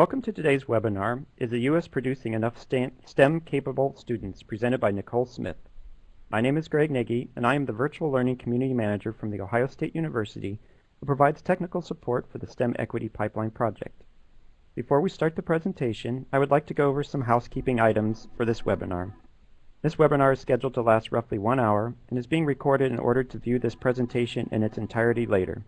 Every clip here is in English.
Welcome to today's webinar, Is the U.S. Producing Enough STEM-Capable Students?, presented by Nicole Smith. My name is Greg Nagy, and I am the Virtual Learning Community Manager from The Ohio State University, who provides technical support for the STEM Equity Pipeline project. Before we start the presentation, I would like to go over some housekeeping items for this webinar. This webinar is scheduled to last roughly 1 hour and is being recorded in order to view this presentation in its entirety later.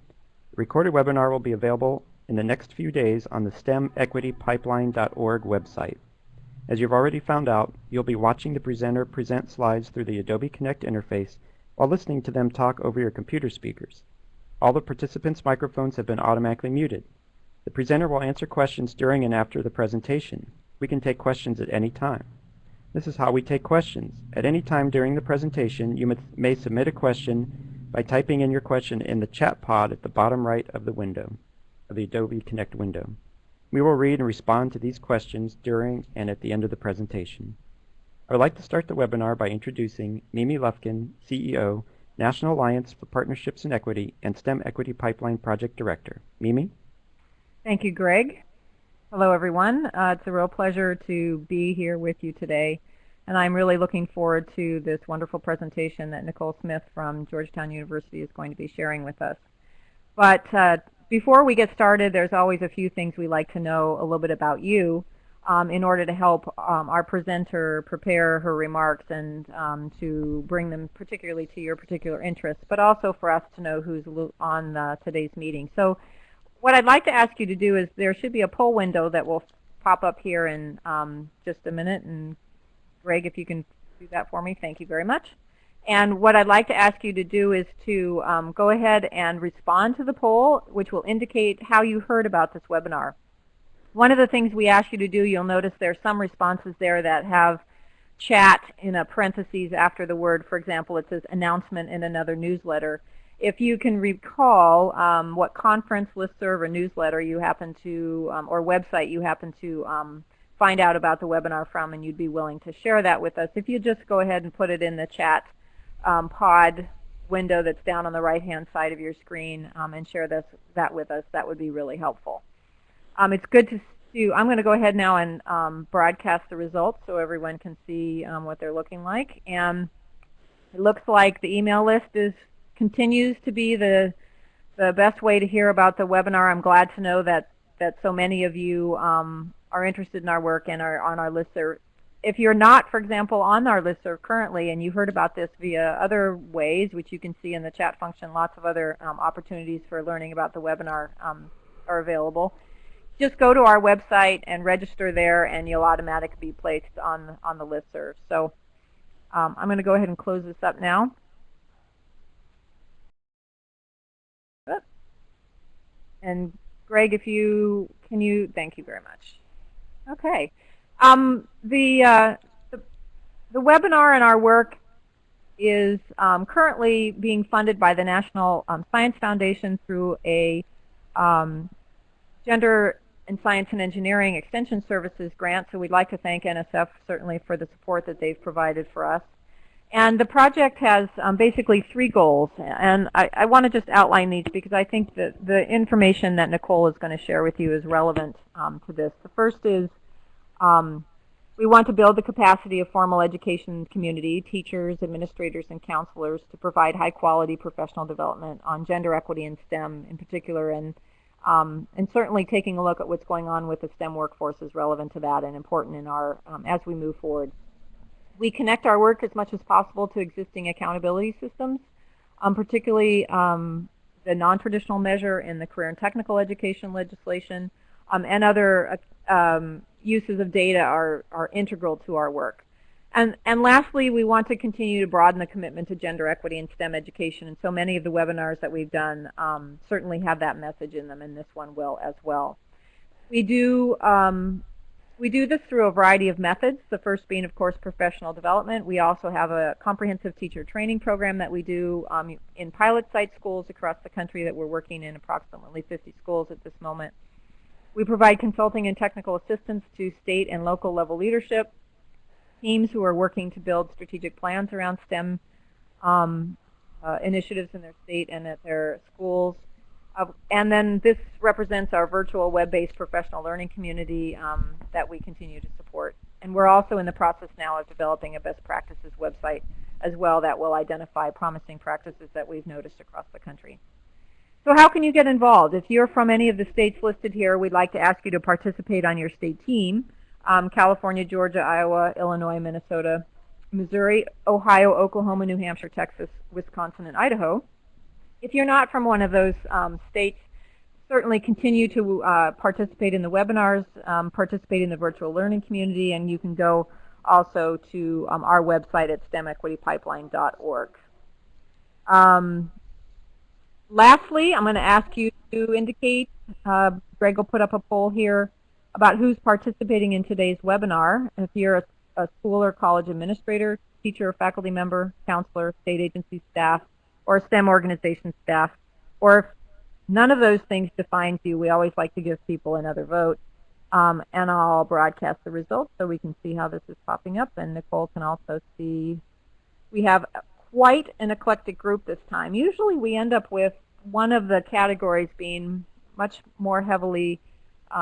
The recorded webinar will be available in the next few days on the stemequitypipeline.org website. As you've already found out, you'll be watching the presenter present slides through the Adobe Connect interface while listening to them talk over your computer speakers. All the participants' microphones have been automatically muted. The presenter will answer questions during and after the presentation. We can take questions at any time. This is how we take questions. At any time during the presentation, you may submit a question by typing in your question in the chat pod at the bottom right of the window, of the Adobe Connect window. We will read and respond to these questions during and at the end of the presentation. I would like to start the webinar by introducing Mimi Lufkin, CEO, National Alliance for Partnerships and Equity and STEM Equity Pipeline Project Director. Mimi? Thank you, Greg. Hello, everyone. It's a real pleasure to be here with you today, and I'm really looking forward to this wonderful presentation that Nicole Smith from Georgetown University is going to be sharing with us. But before we get started, there's always a few things we like to know a little bit about you in order to help our presenter prepare her remarks and to bring them particularly to your particular interests, but also for us to know who's on today's meeting. So what I'd like to ask you to do is there should be a poll window that will pop up here in just a minute. And Greg, if you can do that for me, thank you very much. And what I'd like to ask you to do is to go ahead and respond to the poll, which will indicate how you heard about this webinar. One of the things we ask you to do, you'll notice there's some responses there that have chat in a parentheses after the word. For example, it says announcement in another newsletter. If you can recall what conference, listserv, or newsletter you happen to, or website you happen to find out about the webinar from, and you'd be willing to share that with us, if you just go ahead and put it in the chat pod window that's down on the right-hand side of your screen and share that with us, that would be really helpful. It's good to see. I'm going to go ahead now and broadcast the results so everyone can see what they're looking like. And it looks like the email list continues to be the best way to hear about the webinar. I'm glad to know that so many of you are interested in our work and are on our listserv. If you're not, for example, on our listserv currently and you heard about this via other ways, which you can see in the chat function, lots of other opportunities for learning about the webinar are available. Just go to our website and register there, and you'll automatically be placed on the listserv. So I'm going to go ahead and close this up now. And Greg, thank you very much. Okay. The webinar and our work is currently being funded by the National Science Foundation through a Gender and Science and Engineering Extension Services grant. So we'd like to thank NSF certainly for the support that they've provided for us. And the project has basically 3 goals, and I want to just outline these because I think that the information that Nicole is going to share with you is relevant to this. The first is we want to build the capacity of formal education community, teachers, administrators, and counselors to provide high-quality professional development on gender equity and STEM in particular, and certainly taking a look at what's going on with the STEM workforce is relevant to that and important in our as we move forward. We connect our work as much as possible to existing accountability systems, particularly the non-traditional measure in the career and technical education legislation, and other uses of data are integral to our work. And lastly, we want to continue to broaden the commitment to gender equity in STEM education, and so many of the webinars that we've done certainly have that message in them, and this one will as well. We do this through a variety of methods, the first being, of course, professional development. We also have a comprehensive teacher training program that we do in pilot site schools across the country that we're working in approximately 50 schools at this moment. We provide consulting and technical assistance to state and local level leadership, teams who are working to build strategic plans around STEM initiatives in their state and at their schools. And then this represents our virtual web-based professional learning community that we continue to support. And we're also in the process now of developing a best practices website as well that will identify promising practices that we've noticed across the country. So how can you get involved? If you're from any of the states listed here, we'd like to ask you to participate on your state team. California, Georgia, Iowa, Illinois, Minnesota, Missouri, Ohio, Oklahoma, New Hampshire, Texas, Wisconsin, and Idaho. If you're not from one of those states, certainly continue to participate in the webinars, participate in the virtual learning community, and you can go also to our website at stemequitypipeline.org. Lastly, I'm going to ask you to indicate, Greg will put up a poll here about who's participating in today's webinar. If you're a school or college administrator, teacher or faculty member, counselor, state agency staff, or STEM organization staff, or if none of those things defines you, we always like to give people another vote. And I'll broadcast the results so we can see how this is popping up, and Nicole can also see. We have quite an eclectic group this time. Usually we end up with one of the categories being much more heavily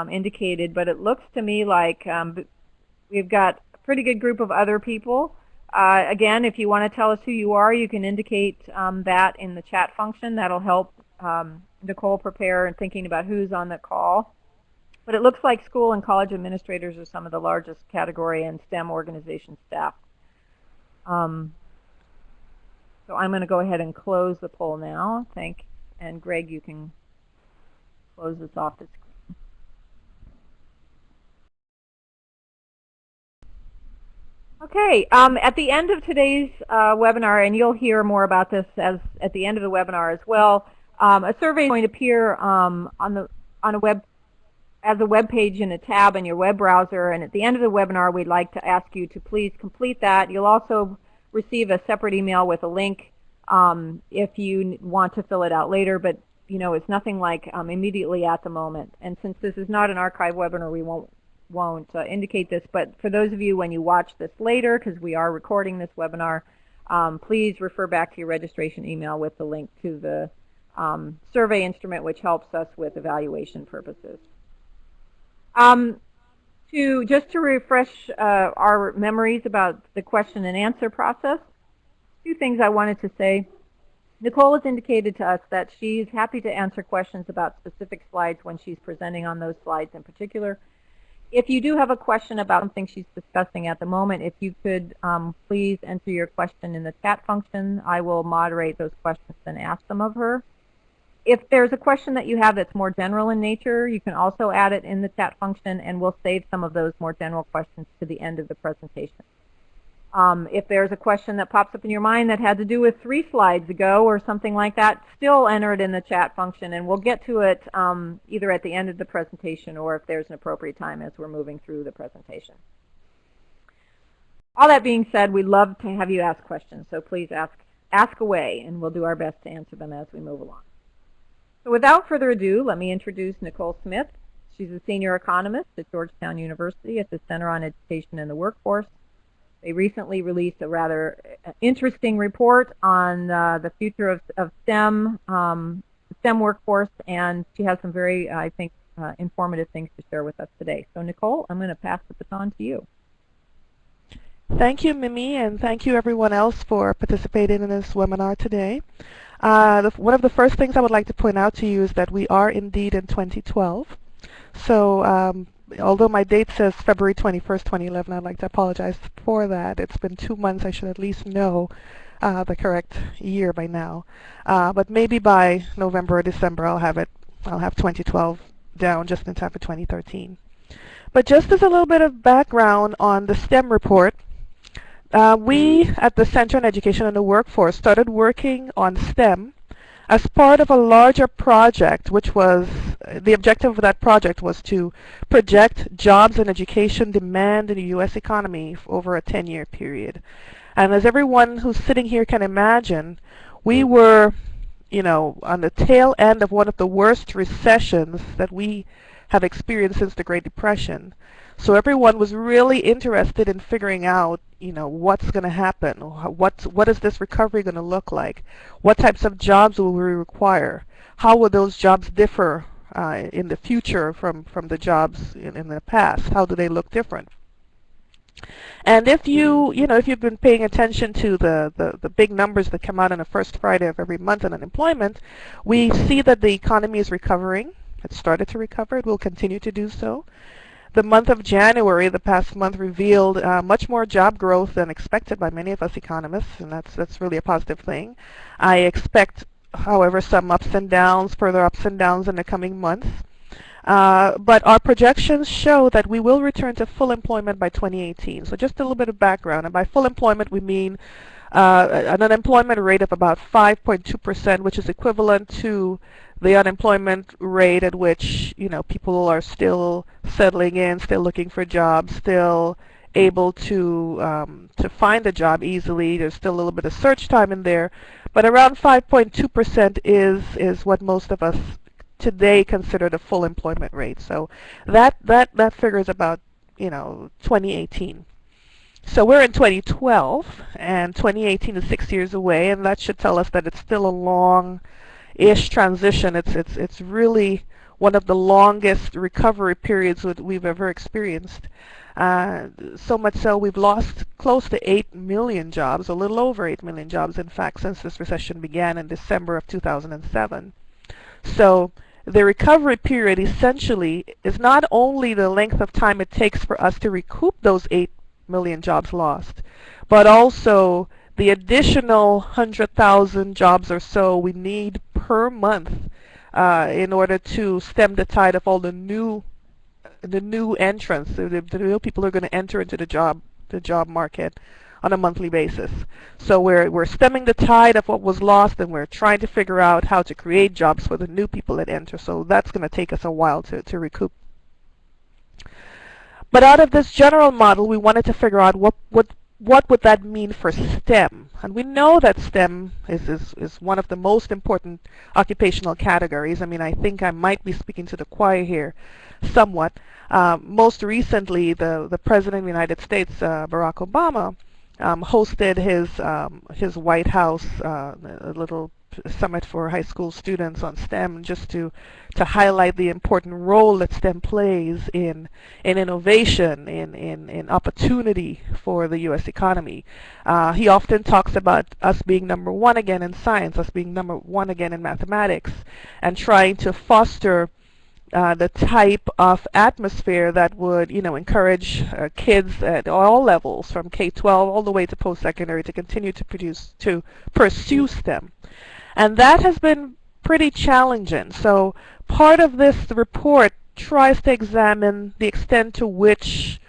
indicated, but it looks to me like we've got a pretty good group of other people. Again, if you want to tell us who you are, you can indicate that in the chat function. That'll help Nicole prepare and thinking about who's on the call. But it looks like school and college administrators are some of the largest category, and STEM organization staff. So I'm going to go ahead and close the poll now. And Greg, you can close this off the screen. Okay, at the end of today's webinar, and you'll hear more about this at the end of the webinar as well, a survey is going to appear on a web as a web page in a tab in your web browser, and at the end of the webinar we'd like to ask you to please complete that. You'll also receive a separate email with a link if you want to fill it out later, but you know, it's nothing like immediately at the moment. And since this is not an archive webinar, we won't indicate this, but for those of you when you watch this later, because we are recording this webinar, please refer back to your registration email with the link to the survey instrument, which helps us with evaluation purposes. Just to refresh our memories about the question and answer process, two things I wanted to say. Nicole has indicated to us that she's happy to answer questions about specific slides when she's presenting on those slides in particular. If you do have a question about something she's discussing at the moment, if you could please enter your question in the chat function, I will moderate those questions and ask them of her. If there's a question that you have that's more general in nature, you can also add it in the chat function, and we'll save some of those more general questions to the end of the presentation. If there's a question that pops up in your mind that had to do with 3 slides ago or something like that, still enter it in the chat function, and we'll get to it either at the end of the presentation or if there's an appropriate time as we're moving through the presentation. All that being said, we'd love to have you ask questions, so please ask away, and we'll do our best to answer them as we move along. So without further ado, let me introduce Nicole Smith. She's a senior economist at Georgetown University at the Center on Education and the Workforce. They recently released a rather interesting report on the future of STEM workforce, and she has some very, I think, informative things to share with us today. So Nicole, I'm going to pass the baton to you. Thank you, Mimi, and thank you everyone else for participating in this webinar today. One of the first things I would like to point out to you is that we are indeed in 2012. So although my date says February 21st, 2011, I'd like to apologize for that. It's been 2 months. I should at least know the correct year by now. But maybe by November or December I'll have 2012 down just in time for 2013. But just as a little bit of background on the STEM report, we at the Center on Education and the Workforce started working on STEM as part of a larger project, which was, the objective of that project was to project jobs and education demand in the U.S. economy over a 10-year period. And as everyone who's sitting here can imagine, we were, you know, on the tail end of one of the worst recessions that we have experienced since the Great Depression. So everyone was really interested in figuring out, you know, what's going to happen, what is this recovery going to look like, what types of jobs will we require, how would those jobs differ in the future from the jobs in the past? How do they look different? And if if you've been paying attention to the big numbers that come out on the first Friday of every month on unemployment, we see that the economy is recovering. It started to recover. It will continue to do so. The month of January, the past month, revealed much more job growth than expected by many of us economists, and that's really a positive thing. I expect, however, some ups and downs, further ups and downs in the coming months. But our projections show that we will return to full employment by 2018. So just a little bit of background. And by full employment, we mean an unemployment rate of about 5.2%, which is equivalent to the unemployment rate at which people are still settling in, still looking for jobs, still able to find a job easily. There's still a little bit of search time in there, but around 5.2% is what most of us today consider the full employment rate. So that figure is about 2018. So we're in 2012, and 2018 is 6 years away, and that should tell us that it's still a long-ish transition. It's really one of the longest recovery periods that we've ever experienced. So much so we've lost close to 8 million jobs, a little over 8 million jobs, in fact, since this recession began in December of 2007. So the recovery period essentially is not only the length of time it takes for us to recoup those 8 million jobs lost, but also the additional 100,000 jobs or so we need per month in order to stem the tide of all the new entrants, the new people who are going to enter into the job market on a monthly basis. So we're stemming the tide of what was lost, and we're trying to figure out how to create jobs for the new people that enter. So that's going to take us a while to recoup. But out of this general model, we wanted to figure out what would that mean for STEM. And we know that STEM is one of the most important occupational categories. I mean, I think I might be speaking to the choir here somewhat. Most recently, the President of the United States, Barack Obama, hosted his White House a little summit for high school students on STEM, just to highlight the important role that STEM plays in innovation, in opportunity for the U.S. economy. He often talks about us being number one again in science, us being number one again in mathematics, and trying to foster the type of atmosphere that would, encourage kids at all levels, from K-12 all the way to post-secondary, to continue to pursue STEM. And that has been pretty challenging. So part of this report tries to examine the extent to which,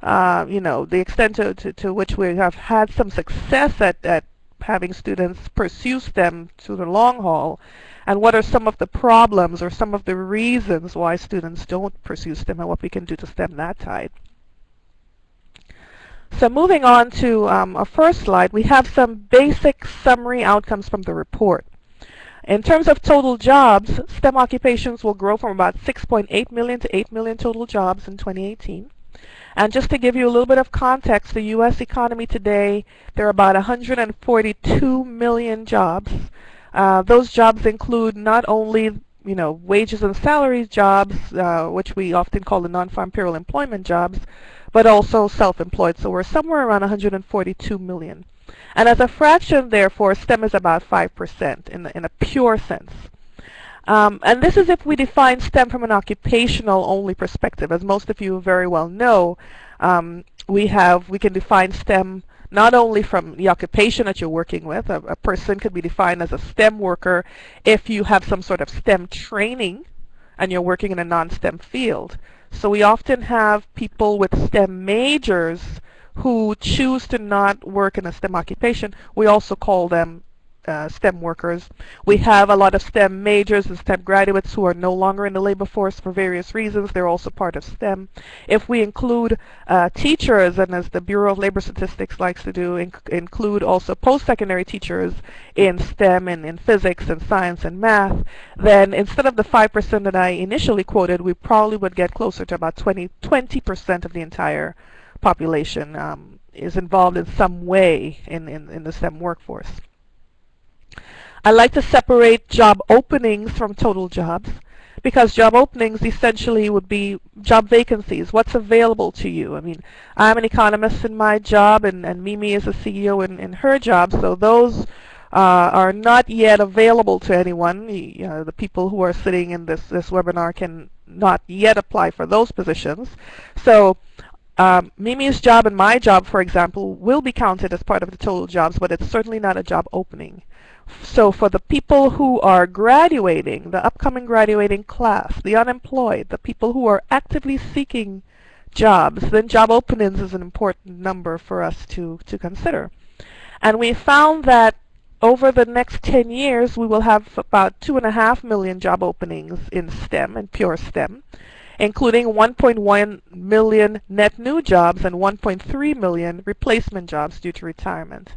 the extent to which we have had some success at having students pursue STEM to the long haul, and what are some of the problems or some of the reasons why students don't pursue STEM, and what we can do to stem that tide. So moving on to our first slide, we have some basic summary outcomes from the report. In terms of total jobs, STEM occupations will grow from about 6.8 million to 8 million total jobs in 2018. And just to give you a little bit of context, the U.S. economy today, there are about 142 million jobs. Those jobs include not only wages and salaries jobs, which we often call the non-farm payroll employment jobs, but also self-employed. So we're somewhere around 142 million. And as a fraction, therefore, STEM is about 5% in a pure sense. And this is if we define STEM from an occupational only perspective. As most of you very well know, we can define STEM not only from the occupation that you're working with. A person could be defined as a STEM worker if you have some sort of STEM training and you're working in a non-STEM field. So we often have people with STEM majors who choose to not work in a STEM occupation. We also call them STEM workers. We have a lot of STEM majors and STEM graduates who are no longer in the labor force for various reasons. They're also part of STEM. If we include teachers, and as the Bureau of Labor Statistics likes to do, include also post-secondary teachers in STEM and in physics and science and math, then instead of the 5% that I initially quoted, we probably would get closer to about 20% of the entire population is involved in some way in the STEM workforce. I like to separate job openings from total jobs, because job openings essentially would be job vacancies. What's available to you? I mean, I'm an economist in my job, and Mimi is a CEO in her job, so those are not yet available to anyone. The people who are sitting in this webinar can not yet apply for those positions. So Mimi's job and my job, for example, will be counted as part of the total jobs, but it's certainly not a job opening. So for the people who are graduating, the upcoming graduating class, the unemployed, the people who are actively seeking jobs, then job openings is an important number for us to consider. And we found that over the next 10 years, we will have about 2.5 million job openings in STEM, in pure STEM, including 1.1 million net new jobs and 1.3 million replacement jobs due to retirement.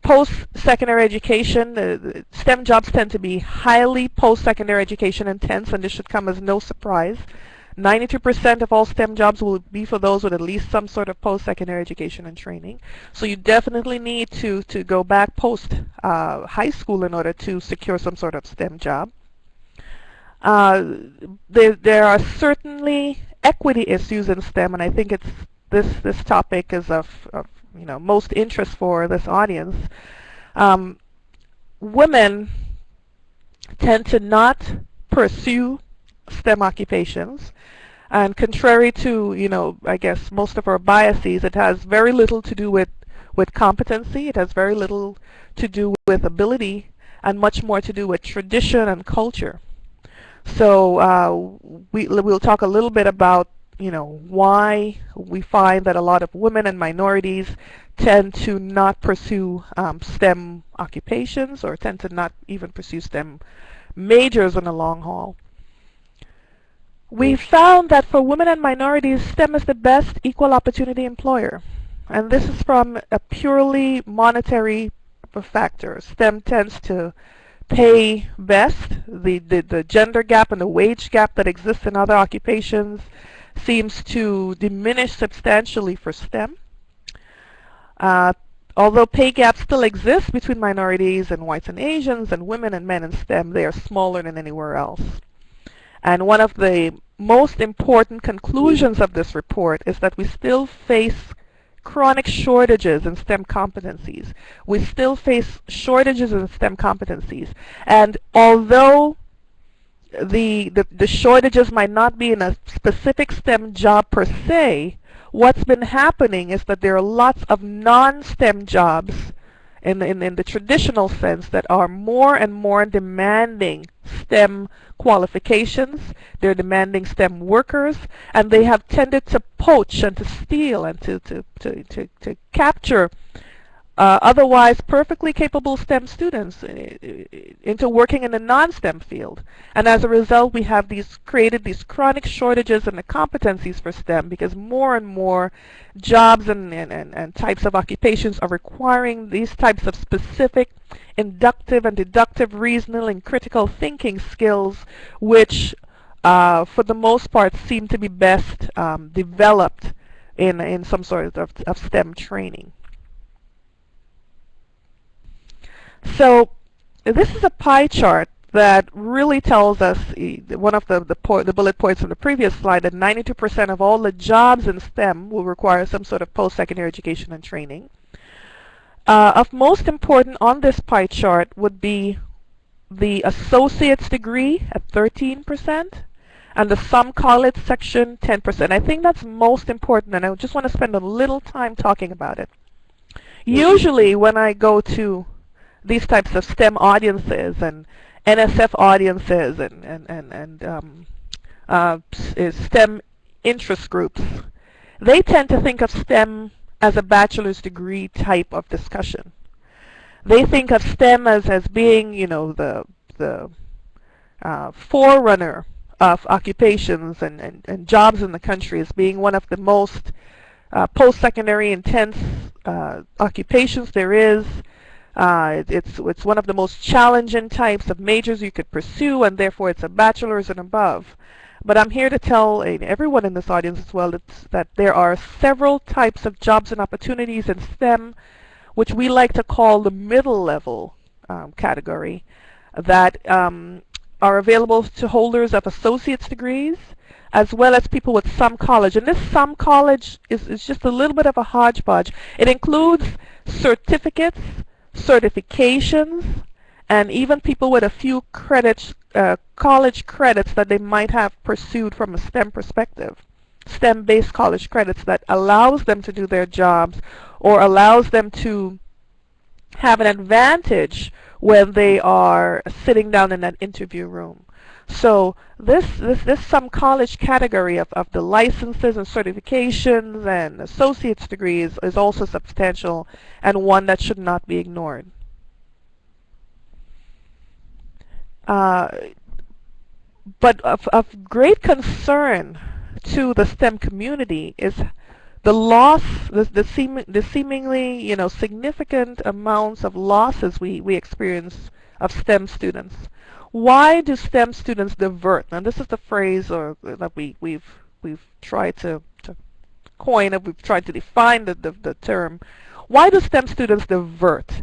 Post-secondary education, STEM jobs tend to be highly post-secondary education intense, and this should come as no surprise. 92% of all STEM jobs will be for those with at least some sort of post-secondary education and training. So you definitely need to go back post-high school in order to secure some sort of STEM job. There are certainly equity issues in STEM, and I think it's this topic is of most interest for this audience. Women tend to not pursue STEM occupations, and contrary to I guess most of our biases, it has very little to do with competency. It has very little to do with ability, and much more to do with tradition and culture. So we'll talk a little bit about why we find that a lot of women and minorities tend to not pursue STEM occupations, or tend to not even pursue STEM majors in the long haul. We found that for women and minorities, STEM is the best equal opportunity employer. And this is from a purely monetary factor. STEM tends to pay best. The gender gap and the wage gap that exists in other occupations seems to diminish substantially for STEM. Although pay gaps still exist between minorities and whites and Asians and women and men in STEM, they are smaller than anywhere else. And one of the most important conclusions of this report is that we still face chronic shortages in STEM competencies. We still face shortages in STEM competencies. And although the shortages might not be in a specific STEM job per se, what's been happening is that there are lots of non-STEM jobs in the traditional sense that are more and more demanding STEM qualifications. They're demanding STEM workers, and they have tended to poach and to steal and to capture otherwise perfectly capable STEM students into working in the non-STEM field. And as a result, we have created these chronic shortages in the competencies for STEM, because more and more jobs and types of occupations are requiring these types of specific inductive and deductive reasoning and critical thinking skills, which for the most part seem to be best developed in some sort of STEM training. So this is a pie chart that really tells us, one of the bullet points from the previous slide, that 92% of all the jobs in STEM will require some sort of post-secondary education and training. Of most important on this pie chart would be the associate's degree at 13%, and the some college section 10%. I think that's most important, and I just want to spend a little time talking about it. Usually when I go to these types of STEM audiences and NSF audiences and STEM interest groups, they tend to think of STEM as a bachelor's degree type of discussion. They think of STEM as being, the forerunner of occupations and jobs in the country, as being one of the most post-secondary intense occupations there is. It's one of the most challenging types of majors you could pursue, and therefore it's a bachelor's and above. But I'm here to tell everyone in this audience as well that there are several types of jobs and opportunities in STEM, which we like to call the middle level category that are available to holders of associate's degrees as well as people with some college. And this some college is just a little bit of a hodgepodge. It includes certificates, certifications, and even people with a few credits, college credits that they might have pursued from a STEM perspective. STEM-based college credits that allows them to do their jobs or allows them to have an advantage when they are sitting down in that interview room. So this some college category of the licenses and certifications and associate's degrees is also substantial and one that should not be ignored. But of great concern to the STEM community is the loss, the seemingly significant amounts of losses we experience of STEM students. Why do STEM students divert? And this is the phrase that we've tried to coin, and we've tried to define the term. Why do STEM students divert?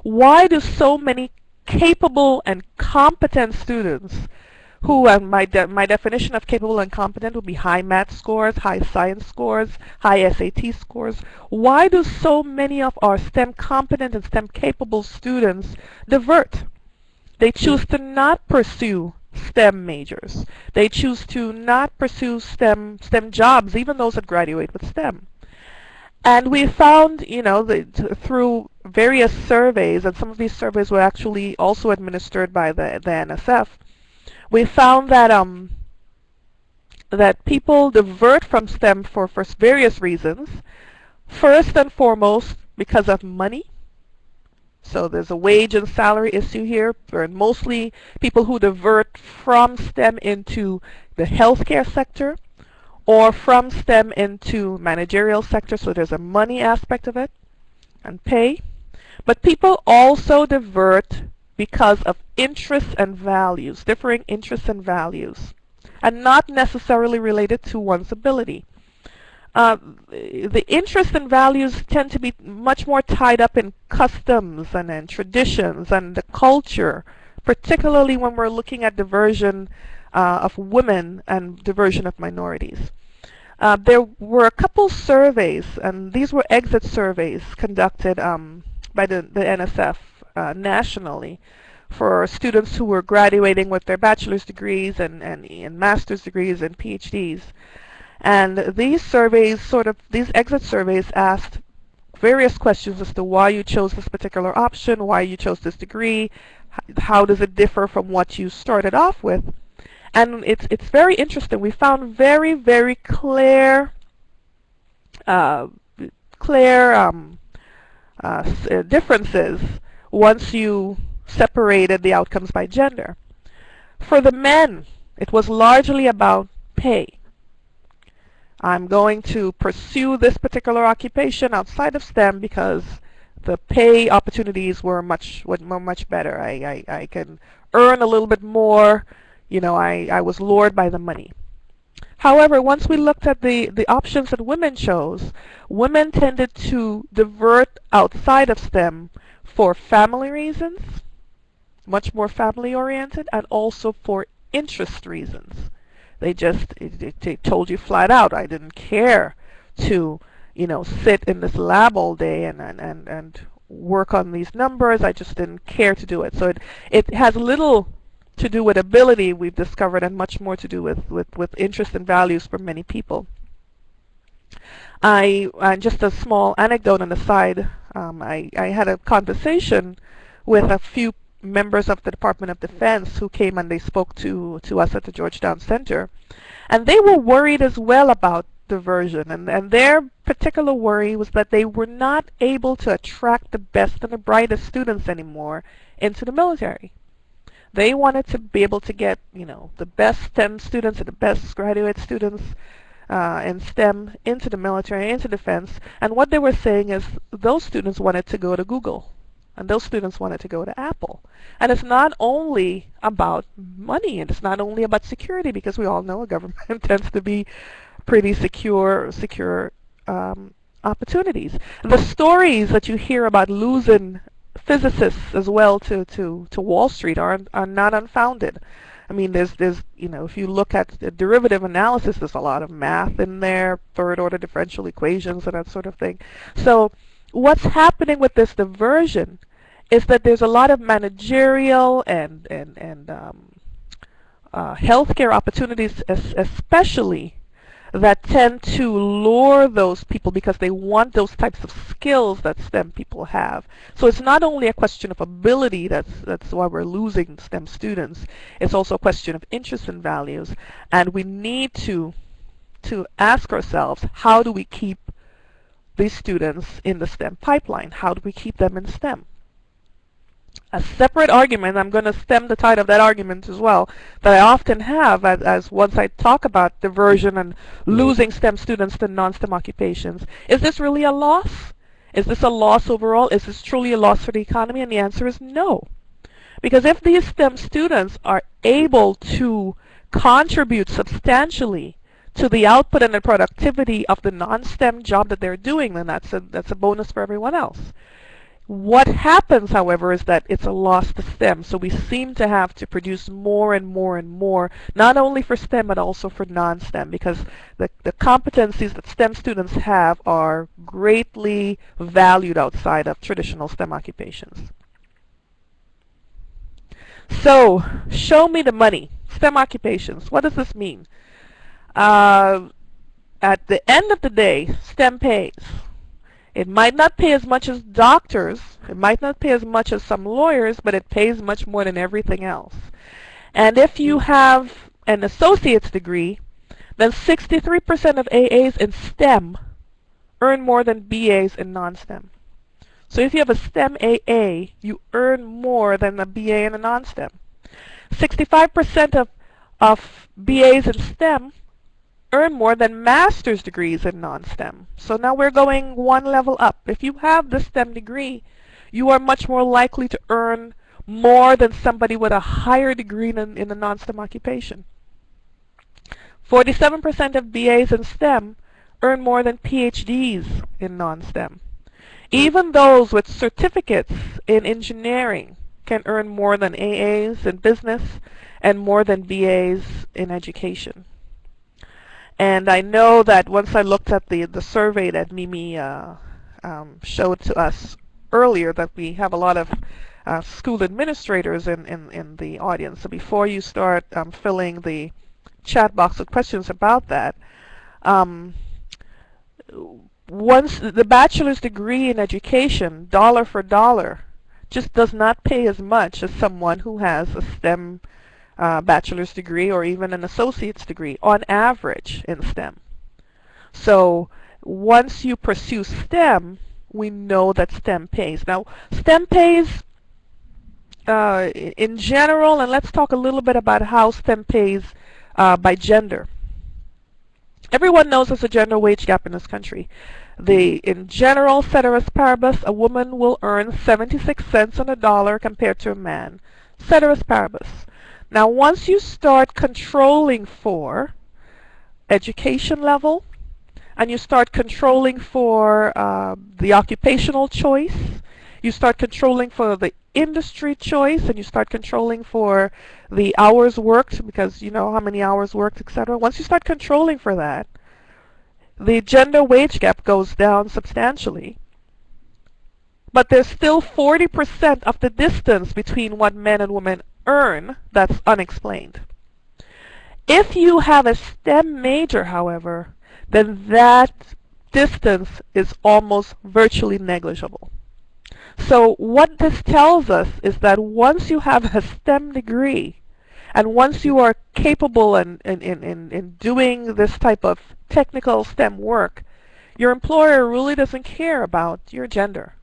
Why do so many capable and competent students who, my definition of capable and competent would be high math scores, high science scores, high SAT scores. Why do so many of our STEM competent and STEM capable students divert? They choose to not pursue STEM majors. They choose to not pursue STEM jobs, even those that graduate with STEM. And we found, through various surveys, and some of these surveys were actually also administered by the NSF, we found that that people divert from STEM for various reasons. First and foremost, because of money. So there's a wage and salary issue here, and mostly people who divert from STEM into the healthcare sector or from STEM into managerial sector, so there's a money aspect of it and pay. But people also divert because of interests and values, differing interests and values, and not necessarily related to one's ability. The interests and values tend to be much more tied up in customs and traditions and the culture, particularly when we're looking at diversion of women and diversion of minorities. There were a couple surveys, and these were exit surveys conducted by the NSF nationally for students who were graduating with their bachelor's degrees and master's degrees and PhDs. And these surveys, these exit surveys, asked various questions as to why you chose this particular option, why you chose this degree, how does it differ from what you started off with. And it's very interesting. We found very, very clear differences once you separated the outcomes by gender. For the men, it was largely about pay. I'm going to pursue this particular occupation outside of STEM because the pay opportunities were much better. I can earn a little bit more. I was lured by the money. However, once we looked at the options that women chose, women tended to divert outside of STEM for family reasons, much more family oriented, and also for interest reasons. They told you flat out, I didn't care to, sit in this lab all day and work on these numbers. I just didn't care to do it. So it has little to do with ability, we've discovered, and much more to do with interest and values for many people. Just a small anecdote on the side, I had a conversation with a few members of the Department of Defense who came and they spoke to us at the Georgetown Center, and they were worried as well about diversion, and their particular worry was that they were not able to attract the best and the brightest students anymore into the military. They wanted to be able to get the best STEM students and the best graduate students in STEM into the military, into defense, and what they were saying is those students wanted to go to Google. And those students wanted to go to Apple. And it's not only about money, and it's not only about security, because we all know a government tends to be pretty secure opportunities. The stories that you hear about losing physicists as well to Wall Street are not unfounded. I mean, there's if you look at the derivative analysis, there's a lot of math in there, third order differential equations and that sort of thing. So what's happening with this diversion is that there's a lot of managerial and healthcare opportunities, especially, that tend to lure those people because they want those types of skills that STEM people have. So it's not only a question of ability, that's why we're losing STEM students. It's also a question of interest and values. And we need to ask ourselves, how do we keep these students in the STEM pipeline? How do we keep them in STEM? A separate argument, I'm going to stem the tide of that argument as well, that I often have as once I talk about diversion and losing STEM students to non-STEM occupations. Is this really a loss? Is this a loss overall? Is this truly a loss for the economy? And the answer is no. Because if these STEM students are able to contribute substantially to the output and the productivity of the non-STEM job that they're doing, then that's a bonus for everyone else. What happens, however, is that it's a loss to STEM. So we seem to have to produce more and more and more, not only for STEM but also for non-STEM, because the competencies that STEM students have are greatly valued outside of traditional STEM occupations. So, show me the money. STEM occupations. What does this mean? At the end of the day, STEM pays. It might not pay as much as doctors, it might not pay as much as some lawyers, but it pays much more than everything else. And if you have an associate's degree, then 63% of AAs in STEM earn more than BAs in non-STEM. So if you have a STEM AA, you earn more than a BA in a non-STEM. 65% of BAs in STEM earn more than master's degrees in non-STEM. So now we're going one level up. If you have the STEM degree, you are much more likely to earn more than somebody with a higher degree in a non-STEM occupation. 47% of BAs in STEM earn more than PhDs in non-STEM. Even those with certificates in engineering can earn more than AAs in business and more than BAs in education. And I know that once I looked at the survey that Mimi showed to us earlier, that we have a lot of school administrators in the audience. So before you start filling the chat box with questions about that, once the bachelor's degree in education, dollar for dollar, just does not pay as much as someone who has a STEM bachelor's degree or even an associate's degree on average in STEM. So once you pursue STEM, we know that STEM pays. Now, STEM pays in general, and let's talk a little bit about how STEM pays by gender. Everyone knows there's a gender wage gap in this country. In general, ceteris paribus, a woman will earn 76 cents on a dollar compared to a man. Ceteris paribus. Now, once you start controlling for education level, and you start controlling for the occupational choice, you start controlling for the industry choice, and you start controlling for the hours worked, because you know how many hours worked, etc. Once you start controlling for that, the gender wage gap goes down substantially. But there's still 40% of the distance between what men and women earn that's unexplained. If you have a STEM major, however, then that distance is almost virtually negligible. So what this tells us is that once you have a STEM degree, and once you are capable in doing this type of technical STEM work, your employer really doesn't care about your gender.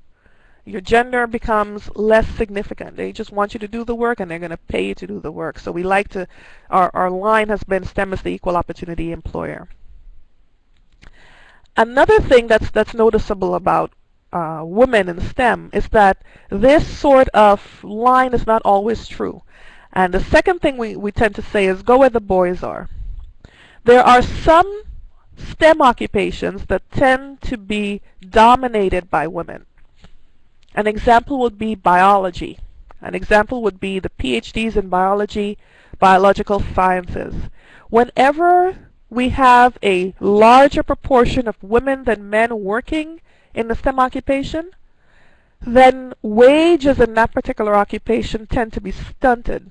Your gender becomes less significant. They just want you to do the work, and they're going to pay you to do the work. So we like to, our line has been STEM is the equal opportunity employer. Another thing that's noticeable about women in STEM is that this sort of line is not always true. And the second thing we tend to say is go where the boys are. There are some STEM occupations that tend to be dominated by women. An example would be biology. An example would be the PhDs in biology, biological sciences. Whenever we have a larger proportion of women than men working in the STEM occupation, then wages in that particular occupation tend to be stunted.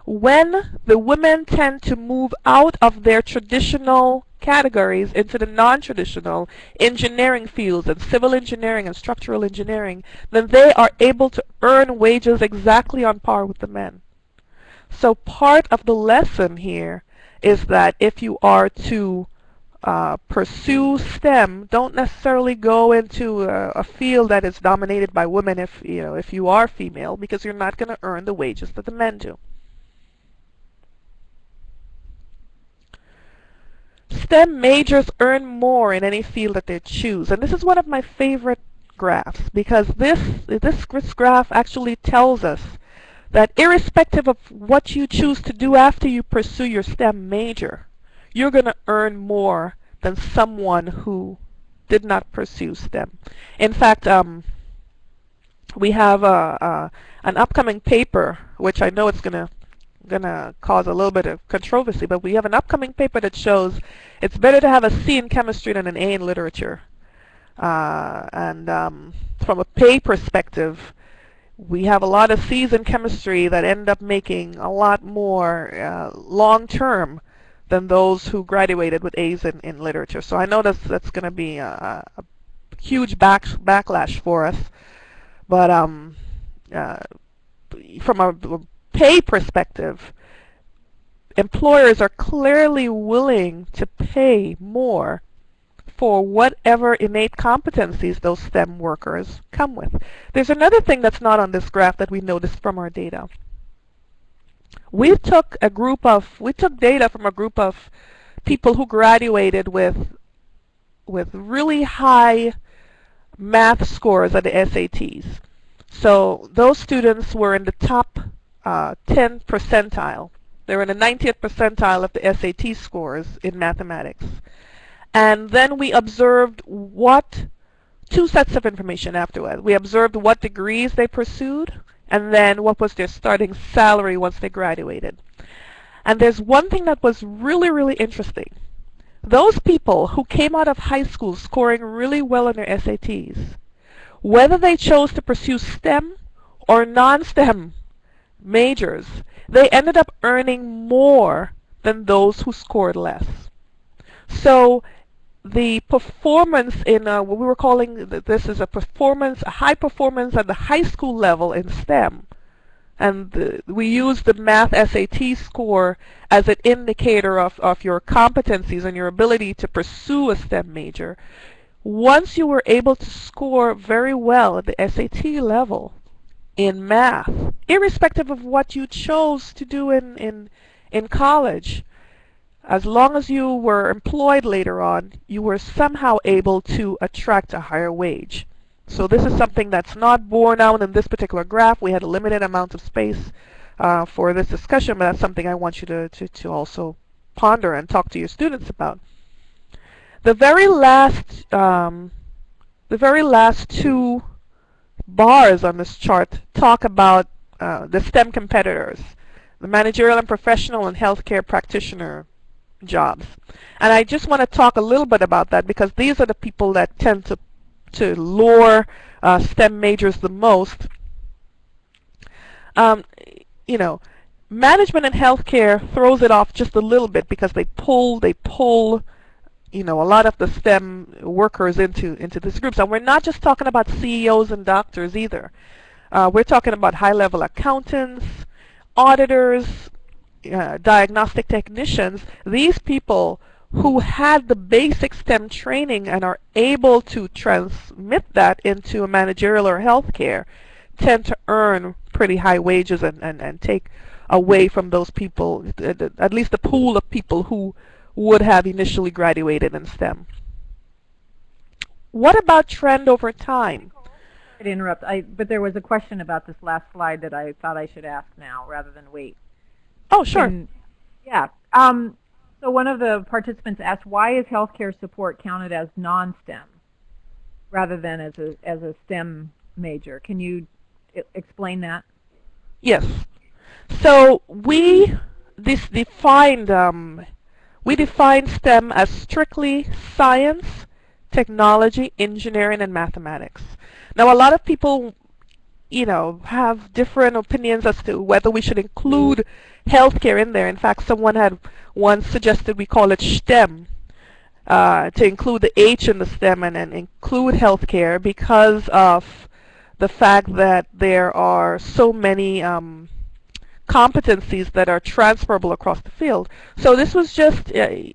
When the women tend to move out of their traditional categories into the non-traditional engineering fields and civil engineering and structural engineering, then they are able to earn wages exactly on par with the men. So part of the lesson here is that if you are to pursue STEM, don't necessarily go into a field that is dominated by women if you are female, because you're not going to earn the wages that the men do. STEM majors earn more in any field that they choose, and this is one of my favorite graphs, because this graph actually tells us that irrespective of what you choose to do after you pursue your STEM major, you're going to earn more than someone who did not pursue STEM. In fact, we have an upcoming paper, which I know it's gonna cause a little bit of controversy, but we have an upcoming paper that shows it's better to have a C in chemistry than an A in literature. And from a pay perspective, we have a lot of C's in chemistry that end up making a lot more long term than those who graduated with A's in literature. So I know that's going to be a huge backlash for us. But from a pay perspective, employers are clearly willing to pay more for whatever innate competencies those STEM workers come with. There's another thing that's not on this graph that we noticed from our data. We took data from a group of people who graduated with really high math scores at the SATs. So those students were in the top 10 percentile. They were in the 90th percentile of the SAT scores in mathematics. And then we observed two sets of information afterward. We observed what degrees they pursued, and then what was their starting salary once they graduated. And there's one thing that was really, really interesting. Those people who came out of high school scoring really well on their SATs, whether they chose to pursue STEM or non-STEM majors, they ended up earning more than those who scored less. So the performance in what we were calling this is a high performance at the high school level in STEM, and we use the math SAT score as an indicator of your competencies and your ability to pursue a STEM major. Once you were able to score very well at the SAT level in math, irrespective of what you chose to do in college, as long as you were employed later on, you were somehow able to attract a higher wage. So this is something that's not borne out in this particular graph. We had a limited amount of space for this discussion, but that's something I want you to also ponder and talk to your students about. The very last two bars on this chart talk about the STEM competitors, the managerial and professional and healthcare practitioner jobs. And I just want to talk a little bit about that, because these are the people that tend to lure STEM majors the most. You know, management and healthcare throws it off just a little bit, because they pull a lot of the STEM workers into these groups. And we're not just talking about CEOs and doctors either. We're talking about high-level accountants, auditors, diagnostic technicians. These people who had the basic STEM training and are able to transmit that into a managerial or healthcare tend to earn pretty high wages and take away from those people, at least the pool of people who would have initially graduated in STEM. What about trend over time? To interrupt, but there was a question about this last slide that I thought I should ask now rather than wait. Oh, sure. Yeah. So one of the participants asked, why is healthcare support counted as non-STEM rather than as a STEM major. Can you explain that? Yes. So defined we define STEM as strictly science, technology, engineering, and mathematics. Now, a lot of people, have different opinions as to whether we should include healthcare in there. In fact, someone had once suggested we call it STEM, to include the H in the STEM and include healthcare because of the fact that there are so many competencies that are transferable across the field. So this was just, a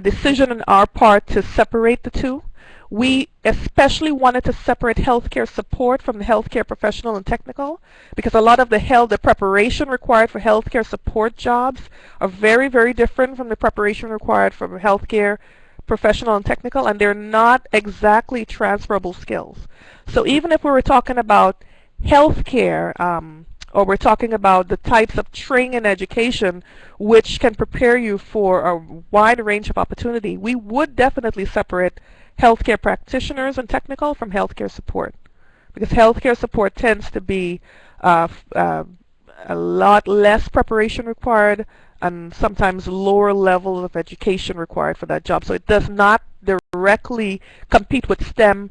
decision on our part to separate the two. We especially wanted to separate healthcare support from the healthcare professional and technical, because a lot of the preparation required for healthcare support jobs are very, very different from the preparation required for healthcare professional and technical, and they're not exactly transferable skills. So even if we were talking about healthcare, or we're talking about the types of training and education which can prepare you for a wide range of opportunity, we would definitely separate healthcare practitioners and technical from healthcare support, because healthcare support tends to be a lot less preparation required and sometimes lower level of education required for that job. So it does not directly compete with STEM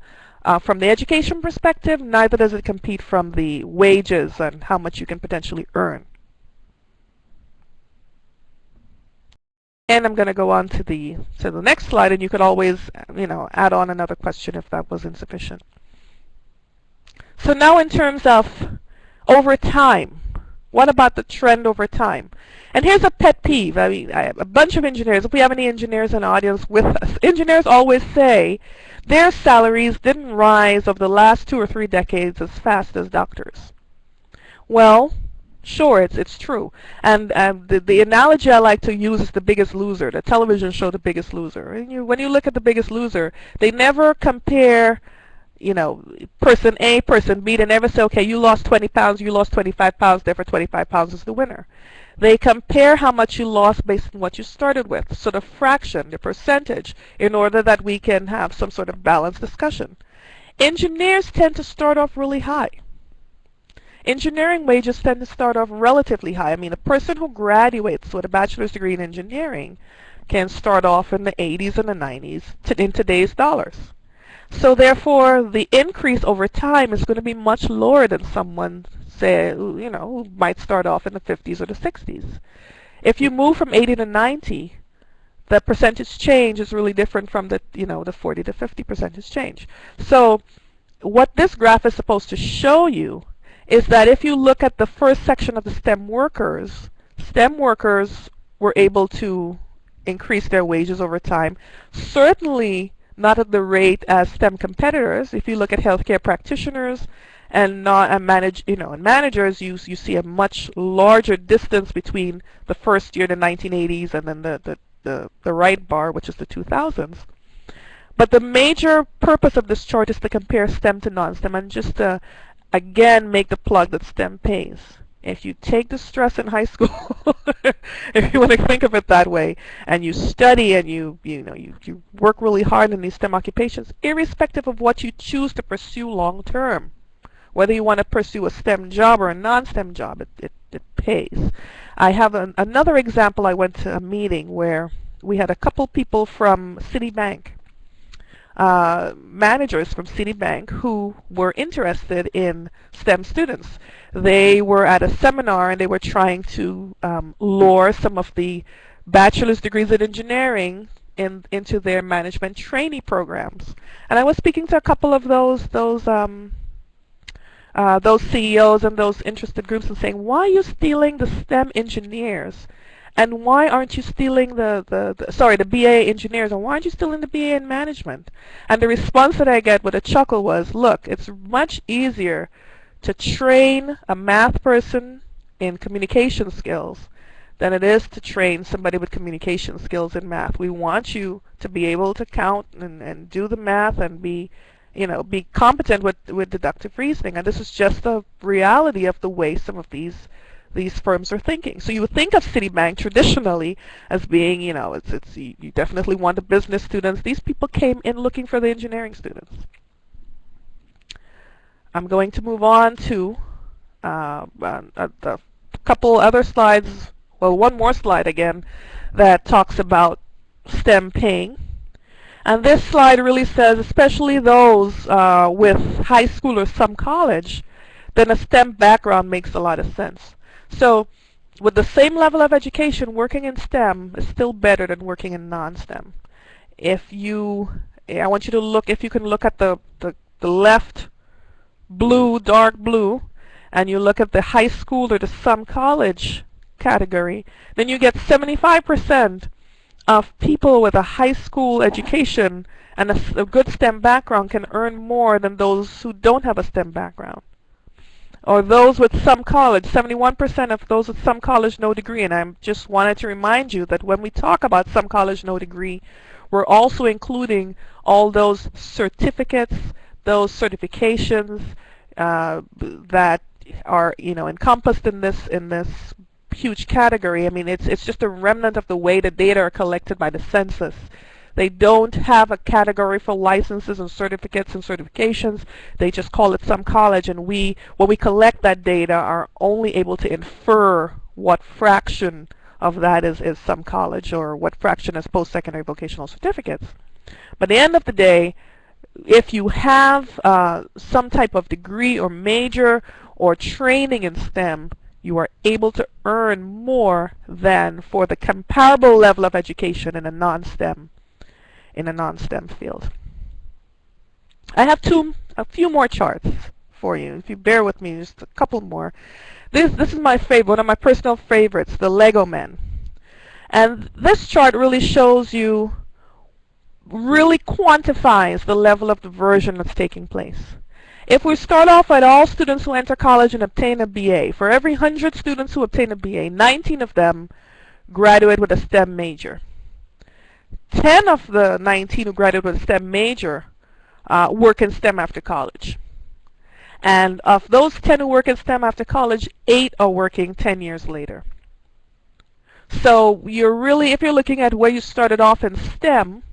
from the education perspective, neither does it compete from the wages and how much you can potentially earn. And I'm going to go on to the next slide, and you could always, add on another question if that was insufficient. So now in terms of over time, what about the trend over time? And here's a pet peeve. I mean, I have a bunch of engineers. If we have any engineers in the audience with us, engineers always say their salaries didn't rise over the last 2 or 3 decades as fast as doctors. Well, sure, it's true. And the analogy I like to use is The Biggest Loser, the television show The Biggest Loser. And when you look at The Biggest Loser, they never compare, person A, person B. They never say, okay, you lost 20 pounds, you lost 25 pounds, therefore 25 pounds is the winner. They compare how much you lost based on what you started with, so the fraction, the percentage, in order that we can have some sort of balanced discussion. Engineers tend to start off really high. Engineering wages tend to start off relatively high. I mean, a person who graduates with a bachelor's degree in engineering can start off in the 80s and the 90s in today's dollars. So therefore, the increase over time is going to be much lower than someone, say, who might start off in the 50s or the 60s. If you move from 80 to 90, the percentage change is really different from the 40 to 50 percentage change. So what this graph is supposed to show you is that if you look at the first section of the STEM workers were able to increase their wages over time. Certainly not at the rate as STEM competitors. If you look at healthcare practitioners and managers, you see a much larger distance between the first year, the 1980s, and then the right bar, which is the 2000s. But the major purpose of this chart is to compare STEM to non-STEM, and just to again make the plug that STEM pays. If you take the stress in high school, if you want to think of it that way, and you study and you work really hard in these STEM occupations, irrespective of what you choose to pursue long term, whether you want to pursue a STEM job or a non-STEM job, it pays. I have another example. I went to a meeting where we had a couple people from Citibank, managers from Citibank, who were interested in STEM students. They were at a seminar and they were trying to lure some of the bachelor's degrees in engineering into their management trainee programs. And I was speaking to a couple of those CEOs and those interested groups and saying, why are you stealing the STEM engineers? And why aren't you stealing the BA engineers, and why aren't you stealing the BA in management? And the response that I get with a chuckle was, look, it's much easier to train a math person in communication skills than it is to train somebody with communication skills in math. We want you to be able to count and do the math and be competent with deductive reasoning. And this is just the reality of the way some of these firms are thinking. So you would think of Citibank traditionally as being, you definitely want the business students. These people came in looking for the engineering students. I'm going to move on to a couple other slides, well, one more slide again, that talks about STEM paying. And this slide really says, especially those with high school or some college, then a STEM background makes a lot of sense. So with the same level of education, working in STEM is still better than working in non-STEM. I want you to look, if you can look at the left blue, dark blue, and you look at the high school or the some college category, then you get 75% of people with a high school education and a good STEM background can earn more than those who don't have a STEM background. Or those with some college, 71% of those with some college, no degree. And I just wanted to remind you that when we talk about some college, no degree, we're also including all those certificates, those certifications that are, encompassed in this huge category. I mean, it's just a remnant of the way the data are collected by the census. They don't have a category for licenses and certificates and certifications. They just call it some college, and when we collect that data, are only able to infer what fraction of that is some college or what fraction is post-secondary vocational certificates. But at the end of the day, if you have some type of degree or major or training in STEM, you are able to earn more than for the comparable level of education in a non-STEM field. I have a few more charts for you. If you bear with me, just a couple more. This is my favorite, one of my personal favorites, the Lego Men. And this chart really shows you, really quantifies the level of diversion that's taking place. If we start off at all students who enter college and obtain a BA, for every 100 students who obtain a BA, 19 of them graduate with a STEM major. 10 of the 19 who graduate with a STEM major work in STEM after college. And of those 10 who work in STEM after college, 8 are working 10 years later. So if you're looking at where you started off in STEM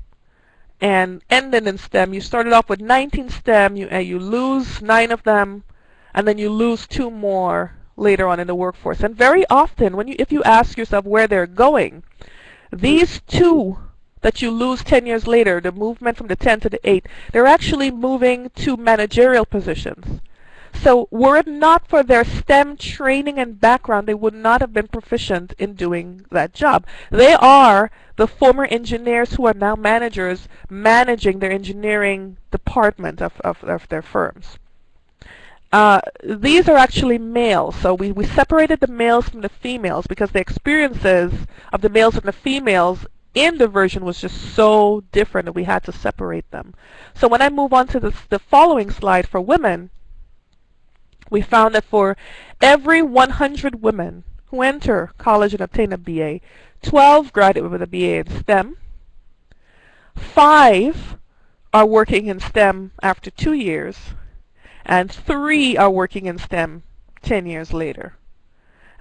and ended in STEM, you started off with 19 STEM, you lose 9 of them, and then you lose 2 more later on in the workforce. And very often, if you ask yourself where they're going, these 2 that you lose 10 years later, the movement from the 10 to the 8, they're actually moving to managerial positions. So were it not for their STEM training and background, they would not have been proficient in doing that job. They are the former engineers who are now managers, managing their engineering department of their firms. These are actually males, so we separated the males from the females because the experiences of the males and the females in diversion was just so different that we had to separate them. So when I move on to the following slide for women, we found that for every 100 women who enter college and obtain a BA, 12 graduate with a BA in STEM, 5 are working in STEM after 2 years, and 3 are working in STEM 10 years later.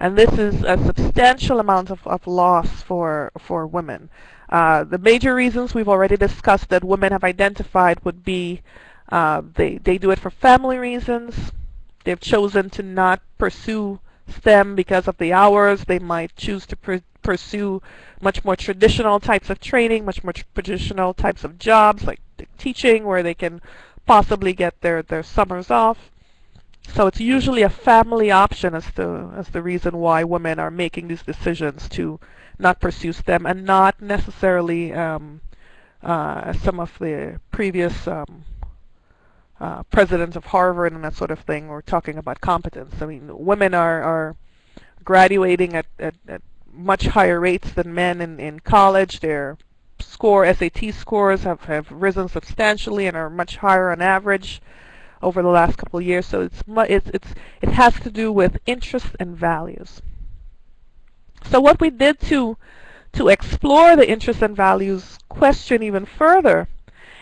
And this is a substantial amount of loss for women. The major reasons we've already discussed that women have identified would be they do it for family reasons. They've chosen to not pursue STEM because of the hours. They might choose to pursue much more traditional types of training, much more traditional types of jobs like teaching, where they can possibly get their summers off. So it's usually a family option as the reason why women are making these decisions to not pursue STEM, and not necessarily some of the previous presidents of Harvard and that sort of thing were talking about competence. I mean, women are graduating at much higher rates than men in college. Their SAT scores have risen substantially and are much higher on average over the last couple of years. So it has to do with interests and values. So what we did to explore the interests and values question even further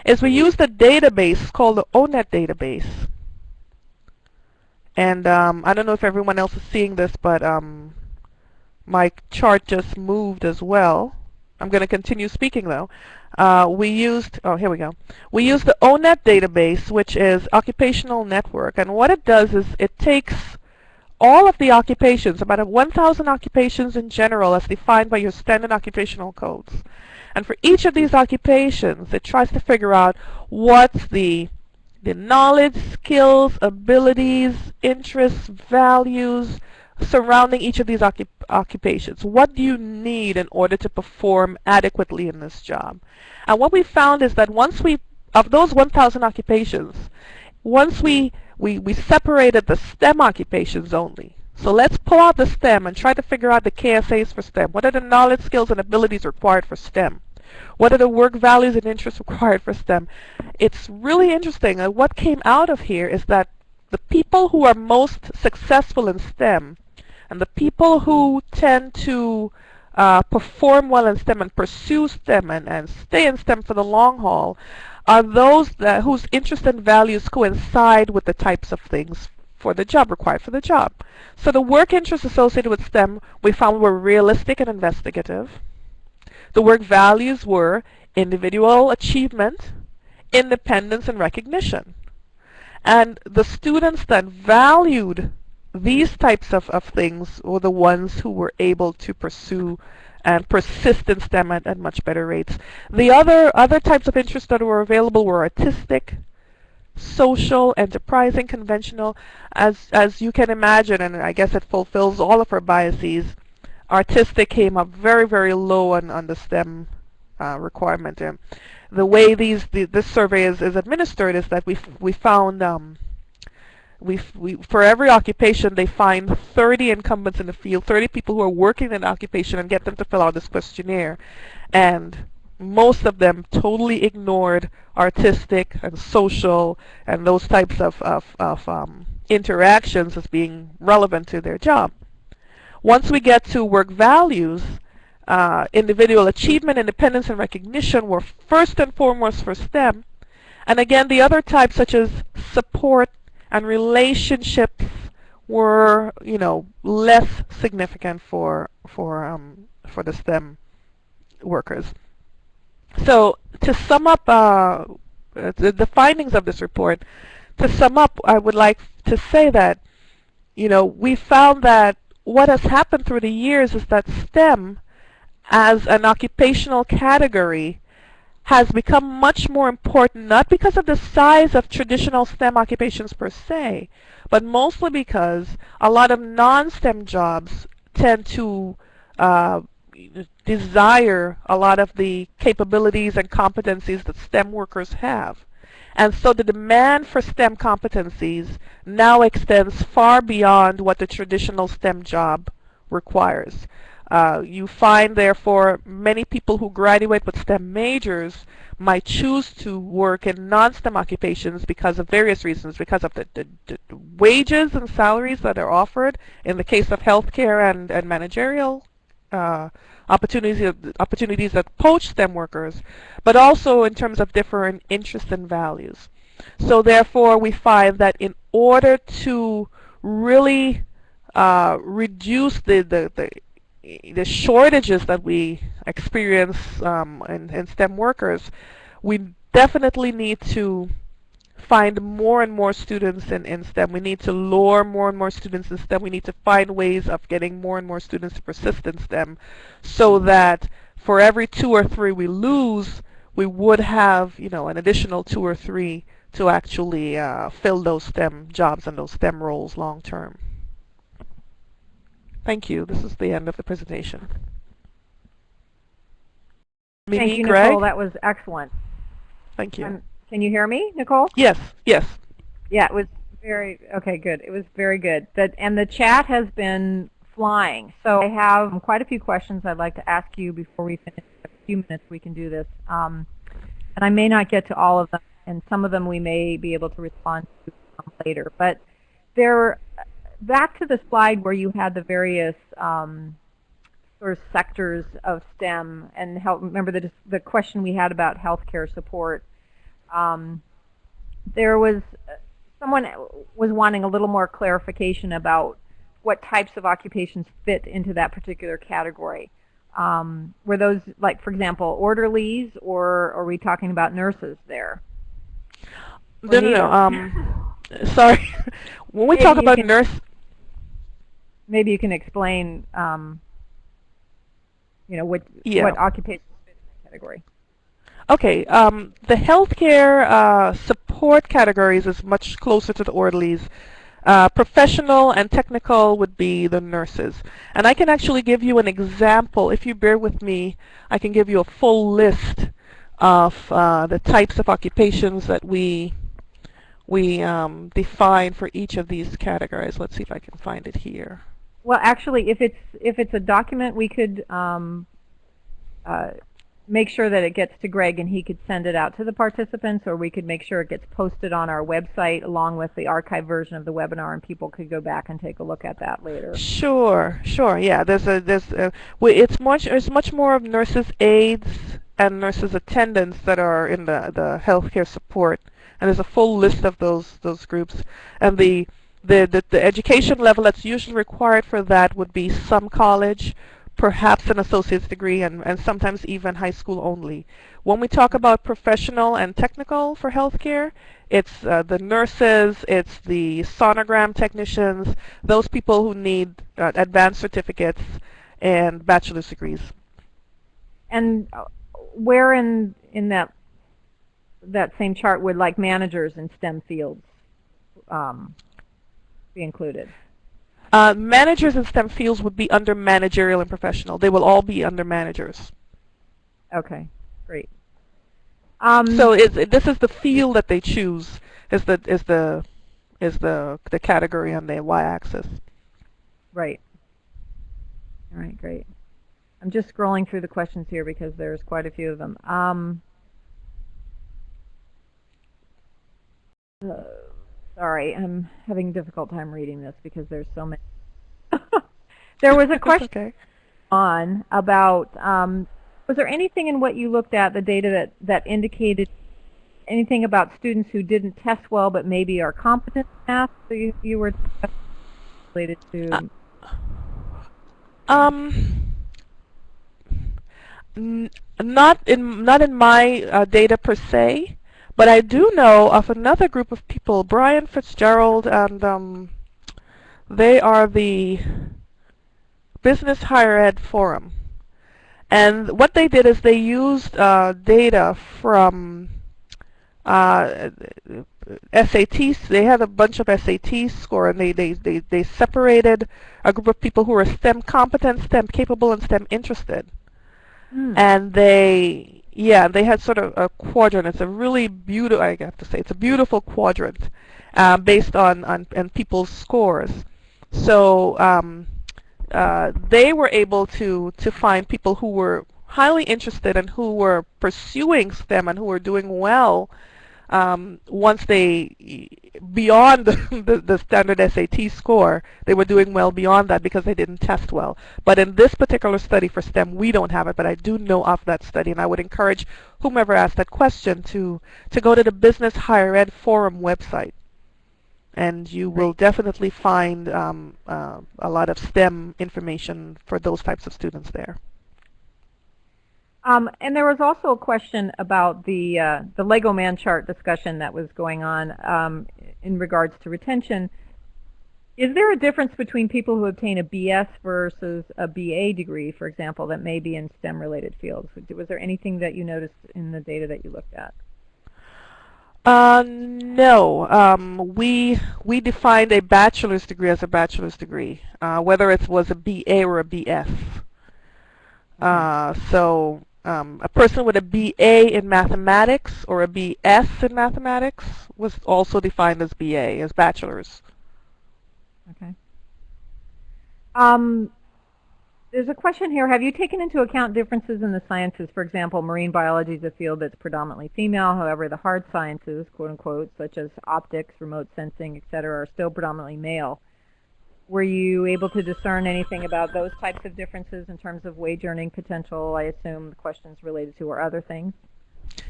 is we used a database called the ONET database. And I don't know if everyone else is seeing this, but my chart just moved as well. I'm going to continue speaking though. We used, oh, here we go. We used the ONET database, which is Occupational Network. And what it does is it takes all of the occupations, about 1,000 occupations in general as defined by your standard occupational codes. And for each of these occupations, it tries to figure out what's the knowledge, skills, abilities, interests, values surrounding each of these occupations. What do you need in order to perform adequately in this job? And what we found is that of those 1,000 occupations, once we separated the STEM occupations only. So let's pull out the STEM and try to figure out the KSAs for STEM. What are the knowledge, skills, and abilities required for STEM? What are the work values and interests required for STEM? It's really interesting. What came out of here is that the people who are most successful in STEM and the people who tend to perform well in STEM and pursue STEM and stay in STEM for the long haul are those whose interests and values coincide with the types of things for the job required for the job. So the work interests associated with STEM we found were realistic and investigative. The work values were individual achievement, independence, and recognition. And the students that valued these types of things were the ones who were able to pursue and persist in STEM at much better rates. The other types of interests that were available were artistic, social, enterprising, conventional. As you can imagine, and I guess it fulfills all of our biases, artistic came up very, very low on the STEM requirement. The way this survey is administered is that we found for every occupation they find 30 incumbents in the field, 30 people who are working in an occupation, and get them to fill out this questionnaire. And most of them totally ignored artistic and social and those types of interactions as being relevant to their job. Once we get to work values, individual achievement, independence, and recognition were first and foremost for STEM. And again, the other types such as support and relationships were, less significant for the STEM workers. So to sum up the findings of this report, I would like to say that, we found that what has happened through the years is that STEM as an occupational category has become much more important, not because of the size of traditional STEM occupations per se, but mostly because a lot of non-STEM jobs tend to desire a lot of the capabilities and competencies that STEM workers have. And so the demand for STEM competencies now extends far beyond what the traditional STEM job requires. You find, therefore, many people who graduate with STEM majors might choose to work in non-STEM occupations because of various reasons, because of the wages and salaries that are offered in the case of healthcare and managerial opportunities that poach STEM workers, but also in terms of different interests and values. So therefore, we find that in order to really reduce the shortages that we experience in STEM workers, we definitely need to find more and more students in STEM. We need to lure more and more students in STEM. We need to find ways of getting more and more students to persist in STEM so that for every 2 or 3 we lose, we would have, an additional 2 or 3 to actually fill those STEM jobs and those STEM roles long term. Thank you. This is the end of the presentation. Thank you, Greg? Nicole. That was excellent. Thank you. Can you hear me, Nicole? Yes. Yes. Yeah, it was okay, good. It was very good. And the chat has been flying. So I have quite a few questions I'd like to ask you before we finish. In a few minutes we can do this. And I may not get to all of them, and some of them we may be able to respond to later. But back to the slide where you had the various sort of sectors of STEM, and remember the question we had about healthcare support. There was someone was wanting a little more clarification about what types of occupations fit into that particular category. Were those, like, for example, orderlies, or are we talking about nurses there? No, no, no. Sorry. When we talk about nurse, maybe you can explain, what occupation fits in that category. Okay. The healthcare support categories is much closer to the orderlies. Professional and technical would be the nurses. And I can actually give you an example. If you bear with me, I can give you a full list of the types of occupations that we define for each of these categories. Let's see if I can find it here. Well, actually, if it's a document, we could make sure that it gets to Greg and he could send it out to the participants, or we could make sure it gets posted on our website along with the archived version of the webinar, and people could go back and take a look at that later. Sure, sure. Yeah, it's much more of nurses' aides and nurses' attendants that are in the healthcare support, and there's a full list of those groups. And the education level that's usually required for that would be some college, perhaps an associate's degree, and sometimes even high school only. When we talk about professional and technical for healthcare, it's the nurses, it's the sonogram technicians, those people who need advanced certificates and bachelor's degrees. And where in that same chart would, like, managers in STEM fields be included? Managers in STEM fields would be under managerial and professional. They will all be under managers. Okay, great. So this is the field that they choose is the category on the y-axis. Right. All right, great. I'm just scrolling through the questions here because there's quite a few of them. Sorry, I'm having a difficult time reading this because there's so many. There was a question on about, was there anything in what you looked at, the data that indicated anything about students who didn't test well but maybe are competent in math? So you were related to... Not in my data per se. But I do know of another group of people, Brian Fitzgerald, and they are the Business Higher Ed Forum. And what they did is they used data from SATs. They had a bunch of SAT score, and they separated a group of people who were STEM competent, STEM capable, and STEM interested. And they had sort of a quadrant. It's a really beautiful, I have to say, it's a beautiful quadrant based on people's scores. So they were able to find people who were highly interested and who were pursuing STEM and who were doing well once they, beyond the standard SAT score, they were doing well beyond that because they didn't test well. But in this particular study for STEM, we don't have it, but I do know of that study, and I would encourage whomever asked that question to go to the Business Higher Ed Forum website, and you will definitely find a lot of STEM information for those types of students there. And there was also a question about the Lego Man chart discussion that was going on in regards to retention. Is there a difference between people who obtain a BS versus a BA degree, for example, that may be in STEM-related fields? Was there anything that you noticed in the data that you looked at? No. We defined a bachelor's degree as a bachelor's degree, whether it was a BA or a BS. So a person with a BA in mathematics or a BS in mathematics was also defined as BA, as bachelor's. Okay. There's a question here. Have you taken into account differences in the sciences? For example, marine biology is a field that's predominantly female. However, the hard sciences, quote unquote, such as optics, remote sensing, etc., are still predominantly male. Were you able to discern anything about those types of differences in terms of wage earning potential? I assume the questions related to or other things.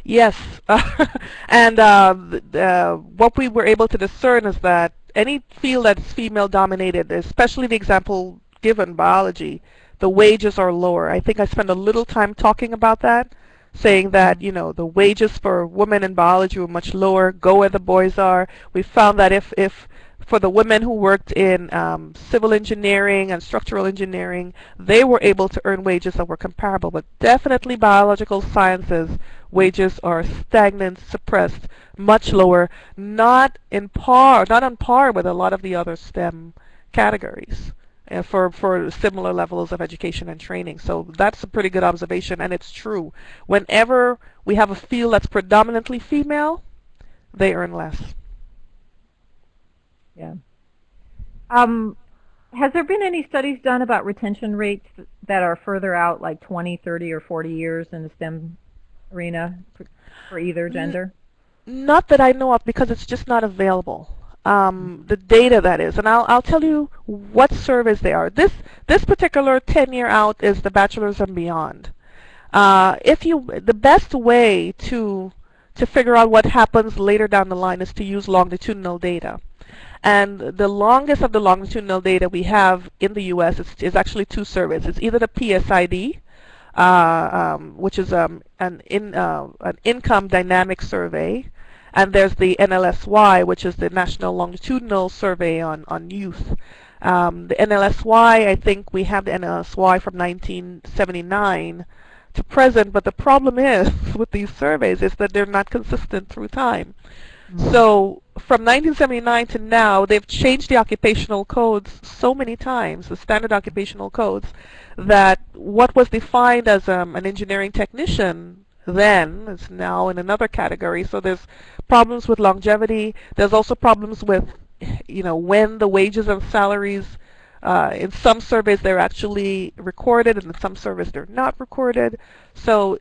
Yes, and what we were able to discern is that any field that's female dominated, especially the example given, biology, the wages are lower. I think I spent a little time talking about that, saying that, you know, the wages for women in biology were much lower, go where the boys are. We found that if for the women who worked in civil engineering and structural engineering, they were able to earn wages that were comparable. But definitely biological sciences, wages are stagnant, suppressed, much lower, not on par with a lot of the other STEM categories for similar levels of education and training. So that's a pretty good observation, and it's true. Whenever we have a field that's predominantly female, they earn less. Yeah. Has there been any studies done about retention rates that are further out, like 20, 30, or 40 years in the STEM arena for either gender? Not that I know of, because it's just not available. The data, that is, and I'll tell you what surveys they are. This particular 10-year out is the bachelor's and beyond. The best way to figure out what happens later down the line is to use longitudinal data. And the longest of the longitudinal data we have in the U.S. is actually two surveys. It's either the PSID, which is an income dynamic survey, and there's the NLSY, which is the National Longitudinal Survey on Youth. The NLSY, I think we have the NLSY from 1979 to present, but the problem is with these surveys is that they're not consistent through time. So from 1979 to now, they've changed the occupational codes so many times, the standard occupational codes, that what was defined as an engineering technician then is now in another category. So there's problems with longevity. There's also problems with, you know, when the wages and salaries, in some surveys they're actually recorded, and in some surveys they're not recorded. So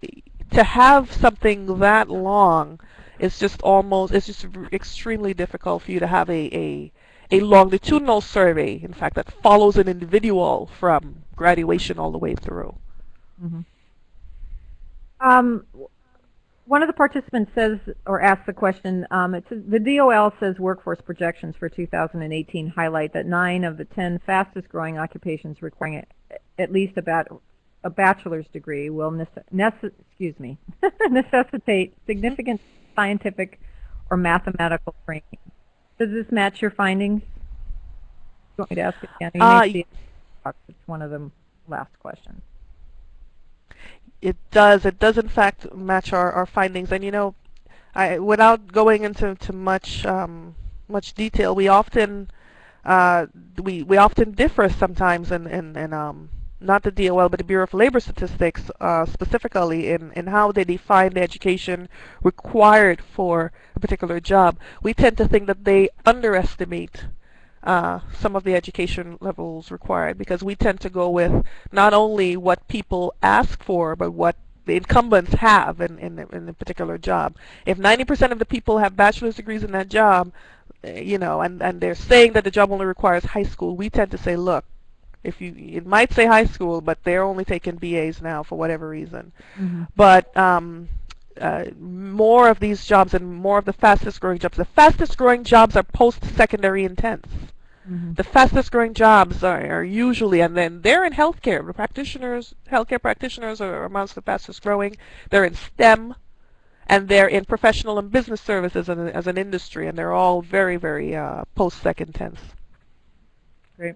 to have something that long, it's just extremely difficult for you to have a longitudinal survey, in fact, that follows an individual from graduation all the way through. Mm-hmm. One of the participants says, or asks the question, the DOL says workforce projections for 2018 highlight that 9 of the 10 fastest growing occupations requiring at least about a bachelor's degree will necessitate significant scientific or mathematical training. Does this match your findings? Do you want me to ask it again? You may see it. It's one of the last questions. It does. It does, in fact, match our findings. And, you know, without going into much detail, we often differ sometimes in not the DOL, but the Bureau of Labor Statistics specifically in how they define the education required for a particular job. We tend to think that they underestimate some of the education levels required, because we tend to go with not only what people ask for, but what the incumbents have in a particular job. If 90% of the people have bachelor's degrees in that job, you know, and they're saying that the job only requires high school, we tend to say, look, it might say high school, but they're only taking BAs now for whatever reason. Mm-hmm. But more of these jobs and more of the fastest growing jobs are post-secondary intense. Mm-hmm. The fastest growing jobs are usually, and then they're in healthcare. Healthcare practitioners are amongst the fastest growing. They're in STEM, and they're in professional and business services as an industry, and they're all very, very post-sec intense. Great.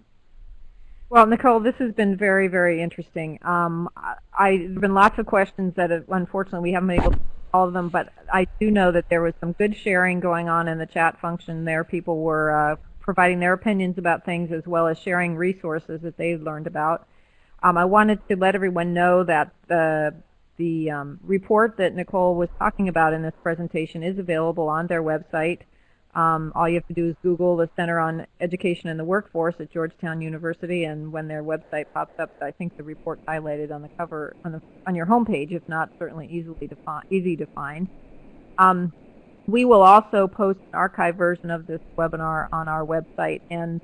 Well, Nicole, this has been very, very interesting. There've been lots of questions that unfortunately we haven't been able to all of them, but I do know that there was some good sharing going on in the chat function there. People were providing their opinions about things as well as sharing resources that they've learned about. I wanted to let everyone know that the report that Nicole was talking about in this presentation is available on their website. All you have to do is Google the Center on Education and the Workforce at Georgetown University, and when their website pops up, I think the report's highlighted on the cover on your homepage, if not certainly easy to find. We will also post an archived version of this webinar on our website, and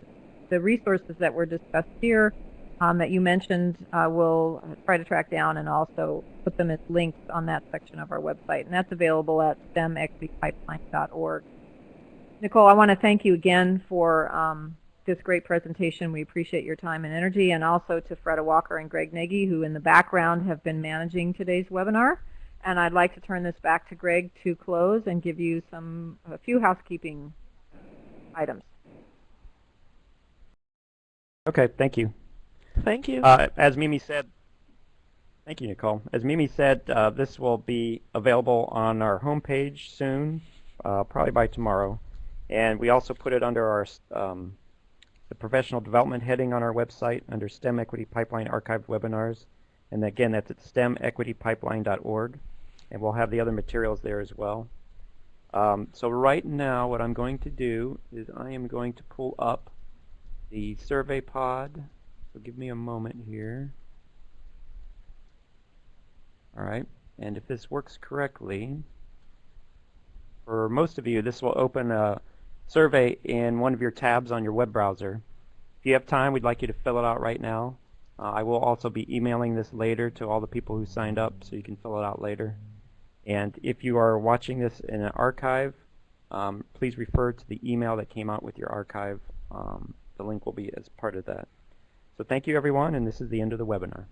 the resources that were discussed here that you mentioned we'll try to track down and also put them as links on that section of our website, and that's available at stemequitypipeline.org. Nicole, I want to thank you again for this great presentation. We appreciate your time and energy, and also to Freda Walker and Greg Nagy, who in the background have been managing today's webinar. And I'd like to turn this back to Greg to close and give you a few housekeeping items. Okay, thank you. Thank you. As Mimi said, thank you, Nicole. As Mimi said, this will be available on our homepage soon, probably by tomorrow. And we also put it under our the professional development heading on our website under STEM Equity Pipeline Archived Webinars. And again, that's at stemequitypipeline.org. And we'll have the other materials there as well. So right now, what I'm going to do is I am going to pull up the survey pod. So give me a moment here. All right, and if this works correctly, for most of you, this will open a survey in one of your tabs on your web browser. If you have time, we'd like you to fill it out right now. I will also be emailing this later to all the people who signed up, so you can fill it out later. And if you are watching this in an archive, please refer to the email that came out with your archive. The link will be as part of that. So thank you, everyone, and this is the end of the webinar.